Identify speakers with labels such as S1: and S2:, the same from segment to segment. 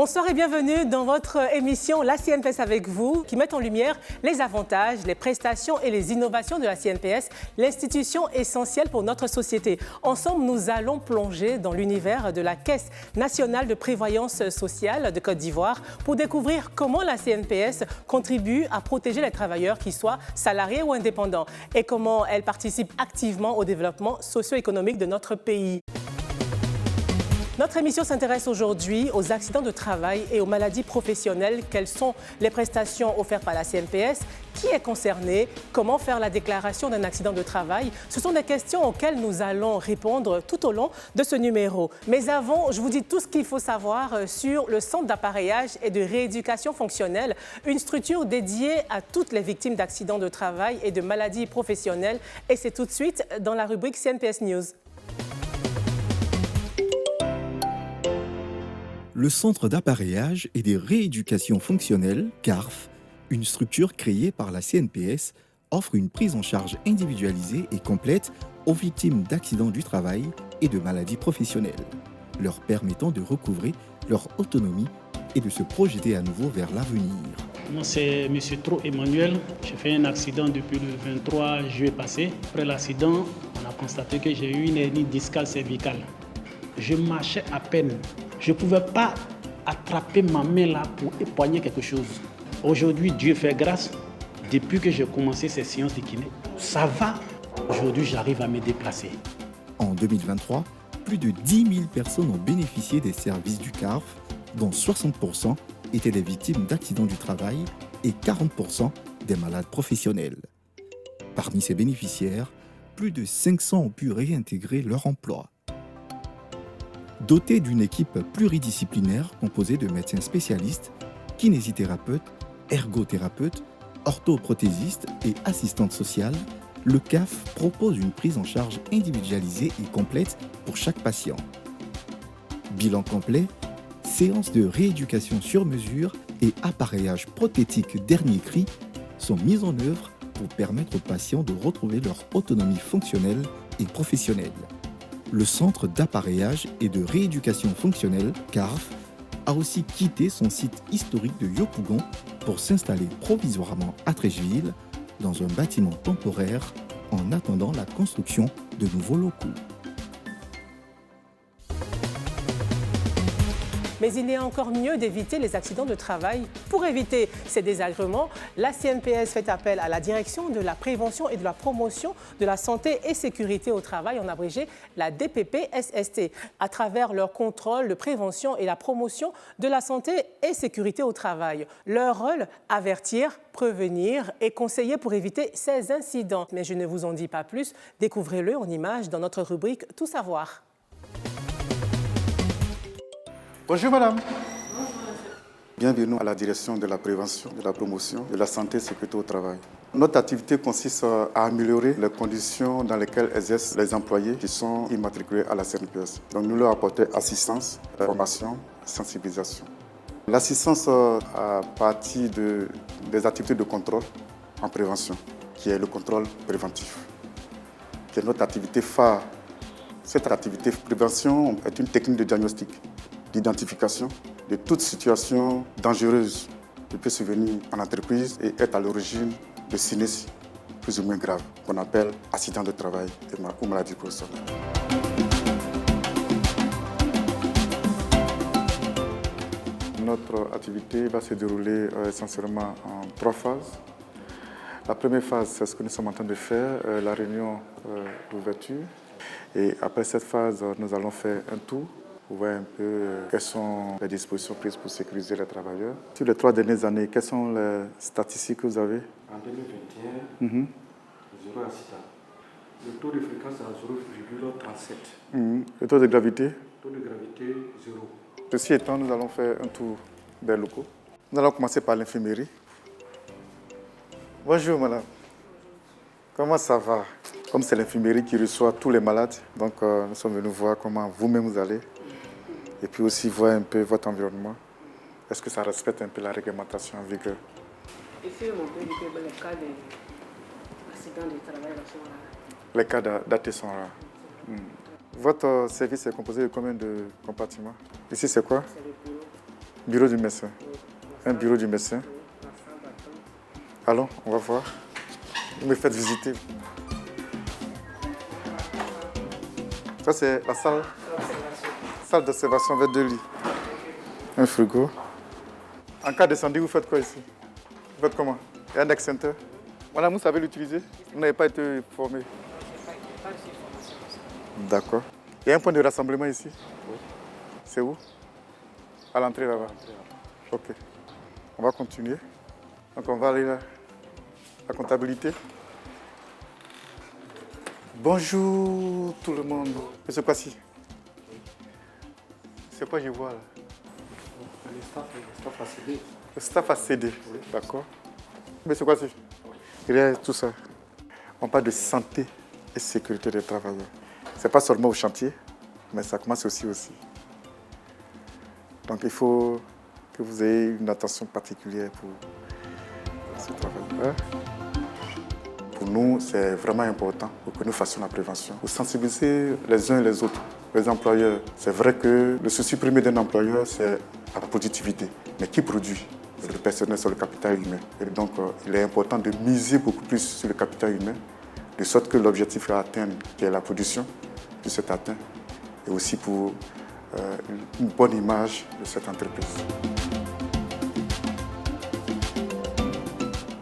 S1: Bonsoir et bienvenue dans votre émission La CNPS avec vous, qui met en lumière les avantages, les prestations et les innovations de la CNPS, l'institution essentielle pour notre société. Ensemble, nous allons plonger dans l'univers de la Caisse nationale de prévoyance sociale de Côte d'Ivoire pour découvrir comment la CNPS contribue à protéger les travailleurs, qu'ils soient salariés ou indépendants, et comment elle participe activement au développement socio-économique de notre pays. Notre émission s'intéresse aujourd'hui aux accidents de travail et aux maladies professionnelles. Quelles sont les prestations offertes par la CNPS? Qui est concerné? Comment faire la déclaration d'un accident de travail? Ce sont des questions auxquelles nous allons répondre tout au long de ce numéro. Mais avant, je vous dis tout ce qu'il faut savoir sur le Centre d'appareillage et de rééducation fonctionnelle, une structure dédiée à toutes les victimes d'accidents de travail et de maladies professionnelles. Et c'est tout de suite dans la rubrique CNPS News.
S2: Le Centre d'appareillage et de rééducation fonctionnelle, CARF, une structure créée par la CNPS, offre une prise en charge individualisée et complète aux victimes d'accidents du travail et de maladies professionnelles, leur permettant de recouvrer leur autonomie et de se projeter à nouveau vers l'avenir.
S3: Moi, c'est M. Tro Emmanuel. J'ai fait un accident depuis le 23 juillet passé. Après l'accident, on a constaté que j'ai eu une hernie discale cervicale. Je marchais à peine. Je ne pouvais pas attraper ma main là pour époigner quelque chose. Aujourd'hui, Dieu fait grâce. Depuis que j'ai commencé ces séances de kiné, ça va. Aujourd'hui, j'arrive à me déplacer.
S2: En 2023, plus de 10 000 personnes ont bénéficié des services du CARF, dont 60% étaient des victimes d'accidents du travail et 40% des malades professionnels. Parmi ces bénéficiaires, plus de 500 ont pu réintégrer leur emploi. Doté d'une équipe pluridisciplinaire composée de médecins spécialistes, kinésithérapeutes, ergothérapeutes, orthoprothésistes et assistantes sociales, le CAF propose une prise en charge individualisée et complète pour chaque patient. Bilan complet, séances de rééducation sur mesure et appareillage prothétique dernier cri sont mis en œuvre pour permettre aux patients de retrouver leur autonomie fonctionnelle et professionnelle. Le Centre d'appareillage et de rééducation fonctionnelle, CARF, a aussi quitté son site historique de Yopougon pour s'installer provisoirement à Treichville, dans un bâtiment temporaire, en attendant la construction de nouveaux locaux.
S1: Mais il est encore mieux d'éviter les accidents de travail. Pour éviter ces désagréments, la CNPS fait appel à la Direction de la prévention et de la promotion de la santé et sécurité au travail, en abrégé la DPP-SST, à travers leur contrôle de prévention et la promotion de la santé et sécurité au travail. Leur rôle, avertir, prévenir et conseiller pour éviter ces incidents. Mais je ne vous en dis pas plus, découvrez-le en images dans notre rubrique Tout savoir.
S4: Bonjour madame. Bienvenue à la direction de la prévention, de la promotion, de la santé et sécurité au travail. Notre activité consiste à améliorer les conditions dans lesquelles exercent les employés qui sont immatriculés à la CNPS. Donc nous leur apportons assistance, formation, sensibilisation. L'assistance à partir des activités de contrôle en prévention, qui est le contrôle préventif, qui est notre activité phare. Cette activité de prévention est une technique de diagnostic, d'identification de toute situation dangereuse qui peut survenir en entreprise et être à l'origine de sinistres plus ou moins graves, qu'on appelle accidents de travail ou maladies professionnelles. Notre activité va se dérouler essentiellement en 3 phases. La première phase, c'est ce que nous sommes en train de faire, la réunion d'ouverture. Et après cette phase, nous allons faire un tour pour voir un peu quelles sont les dispositions prises pour sécuriser les travailleurs. Sur les 3 dernières années, quelles sont les statistiques que vous avez?
S5: En 2021, 0 accident. Le taux de fréquence est à 0,37.
S4: Le taux de gravité?
S5: Taux de gravité, 0.
S4: Ceci étant, nous allons faire un tour des locaux. Nous allons commencer par l'infirmerie. Bonjour madame. Comment ça va? Comme c'est l'infirmerie qui reçoit tous les malades, donc nous sommes venus voir comment vous-même vous allez. Et puis aussi voir un peu votre environnement. Est-ce que ça respecte un peu la réglementation en vigueur?
S6: Ici, on peut dire que les cas d'accident de travail sont rares.
S4: Les cas datés sont rares. Votre service est composé de combien de compartiments? Ici, c'est quoi?
S6: C'est le bureau.
S4: Bureau du médecin. Un bureau du médecin. Allons, on va voir. Vous me faites visiter. Ça, c'est la salle. Salle d'observation avec 2 lits. Un frigo. En cas d'incendie, vous faites quoi ici? Vous faites comment? Il y a un extincteur. Madame, vous savez l'utiliser? Vous n'avez pas été formé? D'accord. Il y a un point de rassemblement ici? Oui. C'est où? À l'entrée là-bas. Ok. On va continuer. Donc on va aller là. La comptabilité. Bonjour tout le monde. Et c'est quoi ci? C'est quoi je vois là?
S5: Le staff a cédé.
S4: Le staff a cédé. Oui. D'accord. Mais c'est quoi ci? Il y a tout ça. On parle de santé et sécurité des travailleurs. Ce n'est pas seulement au chantier, mais ça commence aussi. Donc il faut que vous ayez une attention particulière pour ce travail. Pour nous, c'est vraiment important pour que nous fassions la prévention, pour sensibiliser les uns et les autres, les employeurs. C'est vrai que le souci premier d'un employeur, c'est la productivité. Mais qui produit? Le personnel, sur le capital humain. Et donc, il est important de miser beaucoup plus sur le capital humain, de sorte que l'objectif à atteindre, qui est la production, puisse être atteint, et aussi pour une bonne image de cette entreprise.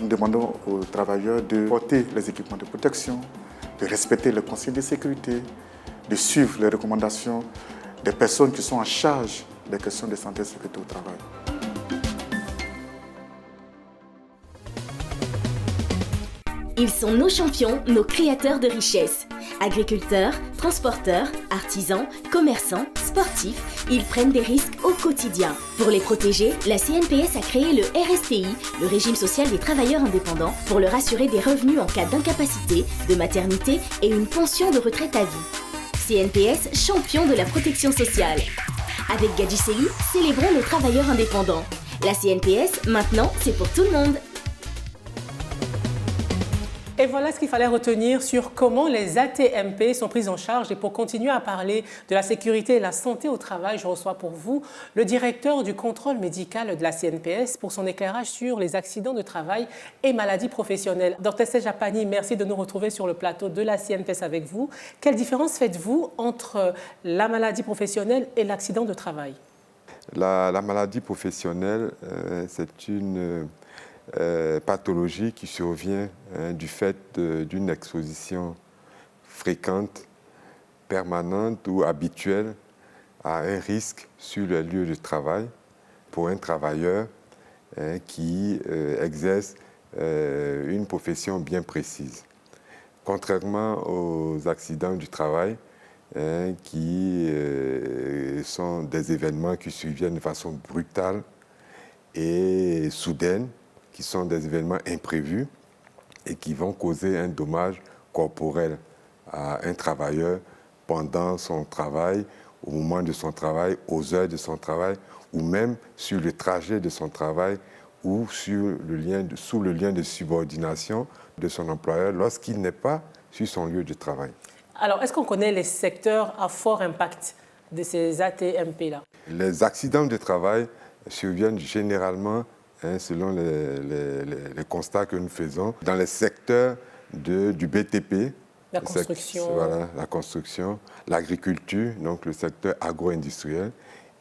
S4: Nous demandons aux travailleurs de porter les équipements de protection, de respecter les conseils de sécurité, de suivre les recommandations des personnes qui sont en charge des questions de santé et de sécurité au travail.
S7: Ils sont nos champions, nos créateurs de richesses. Agriculteurs, transporteurs, artisans, commerçants, sportifs, ils prennent des risques au quotidien. Pour les protéger, la CNPS a créé le RSTI, le régime social des travailleurs indépendants, pour leur assurer des revenus en cas d'incapacité, de maternité et une pension de retraite à vie. CNPS, champion de la protection sociale. Avec Gadjiseli, célébrons nos travailleurs indépendants. La CNPS, maintenant, c'est pour tout le monde.
S1: Et voilà ce qu'il fallait retenir sur comment les AT-MP sont prises en charge. Et pour continuer à parler de la sécurité et la santé au travail, je reçois pour vous le directeur du contrôle médical de la CNPS pour son éclairage sur les accidents de travail et maladies professionnelles. Dr Sejapani, merci de nous retrouver sur le plateau de la CNPS avec vous. Quelle différence faites-vous entre la maladie professionnelle et l'accident de travail?
S8: La maladie professionnelle, c'est une pathologie qui survient du fait d'une exposition fréquente, permanente ou habituelle à un risque sur le lieu de travail pour un travailleur qui exerce une profession bien précise. Contrairement aux accidents du travail, qui sont des événements qui surviennent de façon brutale et soudaine, qui sont des événements imprévus et qui vont causer un dommage corporel à un travailleur pendant son travail, au moment de son travail, aux heures de son travail, ou même sur le trajet de son travail ou sous le lien de subordination de son employeur lorsqu'il n'est pas sur son lieu de travail. Alors, est-ce qu'on connaît les secteurs à fort impact de ces AT-MP-là? Les accidents de travail surviennent généralement, selon les constats que nous faisons, dans les secteurs du BTP, la construction, l'agriculture, donc le secteur agro-industriel,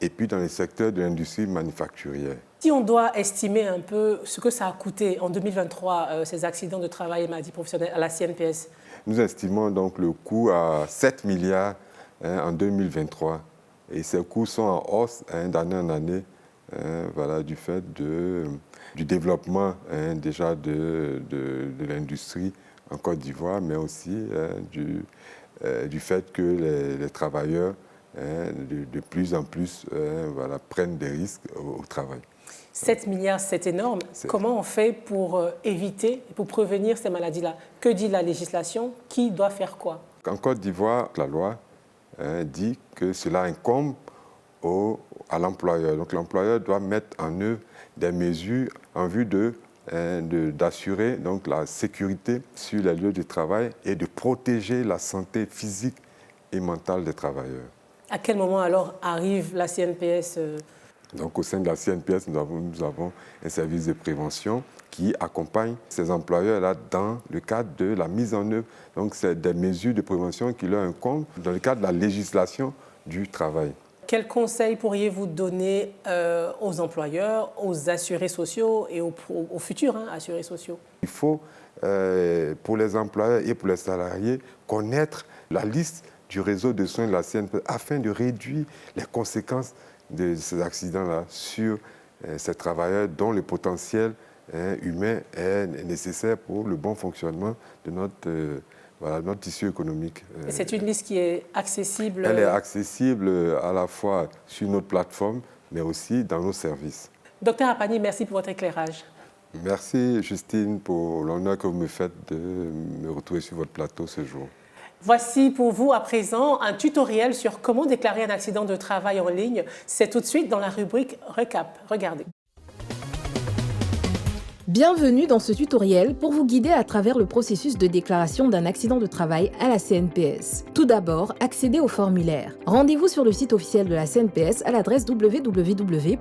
S8: et puis dans les secteurs de l'industrie manufacturière. Si on doit estimer un peu ce que ça a coûté en 2023, ces accidents de travail et maladies professionnelles à la CNPS? Nous estimons donc le coût à 7 milliards en 2023. Et ces coûts sont en hausse d'année en année, du fait du développement déjà de l'industrie en Côte d'Ivoire, mais aussi du fait que les travailleurs de plus en plus prennent des risques au travail. 7 milliards, c'est énorme. Comment on fait pour éviter, pour prévenir ces maladies-là? Que dit la législation? Qui doit faire quoi? En Côte d'Ivoire, la loi dit que cela incombe à l'employeur. Donc l'employeur doit mettre en œuvre des mesures en vue d'assurer donc la sécurité sur les lieux de travail et de protéger la santé physique et mentale des travailleurs. À quel moment alors arrive la CNPS? Donc au sein de la CNPS, nous avons un service de prévention qui accompagne ces employeurs-là dans le cadre de la mise en œuvre. Donc c'est des mesures de prévention qui leur incombent dans le cadre de la législation du travail.
S1: Quels conseils pourriez-vous donner aux employeurs, aux assurés sociaux et aux futurs assurés sociaux? Il
S8: faut, pour les employeurs et pour les salariés, connaître la liste du réseau de soins de la CNPS afin de réduire les conséquences de ces accidents-là sur ces travailleurs dont le potentiel humain est nécessaire pour le bon fonctionnement de notre tissu économique.
S1: Et c'est une liste qui est accessible?
S8: Elle est accessible à la fois sur notre plateforme, mais aussi dans nos services.
S1: Docteur Apani, merci pour votre éclairage.
S8: Merci Justine pour l'honneur que vous me faites de me retrouver sur votre plateau ce jour.
S1: Voici pour vous à présent un tutoriel sur comment déclarer un accident de travail en ligne. C'est tout de suite dans la rubrique Recap. Regardez.
S9: Bienvenue dans ce tutoriel pour vous guider à travers le processus de déclaration d'un accident de travail à la CNPS. Tout d'abord, accédez au formulaire. Rendez-vous sur le site officiel de la CNPS à l'adresse www.cnps.ci.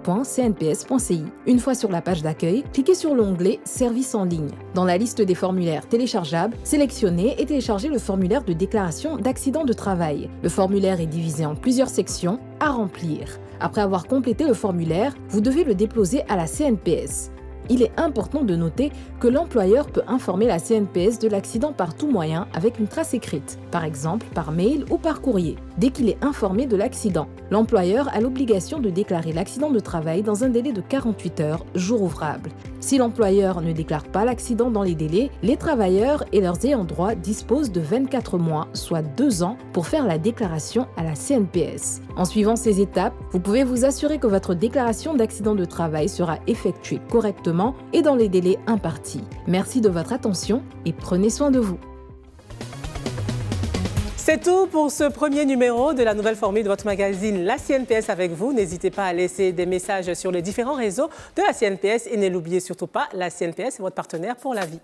S9: Une fois sur la page d'accueil, cliquez sur l'onglet « Services en ligne ». Dans la liste des formulaires téléchargeables, sélectionnez et téléchargez le formulaire de déclaration d'accident de travail. Le formulaire est divisé en plusieurs sections à remplir. Après avoir complété le formulaire, vous devez le déposer à la CNPS. Il est important de noter que l'employeur peut informer la CNPS de l'accident par tout moyen avec une trace écrite, par exemple par mail ou par courrier. Dès qu'il est informé de l'accident, l'employeur a l'obligation de déclarer l'accident de travail dans un délai de 48 heures, jour ouvrable. Si l'employeur ne déclare pas l'accident dans les délais, les travailleurs et leurs ayants droit disposent de 24 mois, soit 2 ans, pour faire la déclaration à la CNPS. En suivant ces étapes, vous pouvez vous assurer que votre déclaration d'accident de travail sera effectuée correctement et dans les délais impartis. Merci de votre attention et prenez soin de vous.
S1: C'est tout pour ce premier numéro de la nouvelle formule de votre magazine La CNPS avec vous. N'hésitez pas à laisser des messages sur les différents réseaux de la CNPS et ne l'oubliez surtout pas, la CNPS est votre partenaire pour la vie.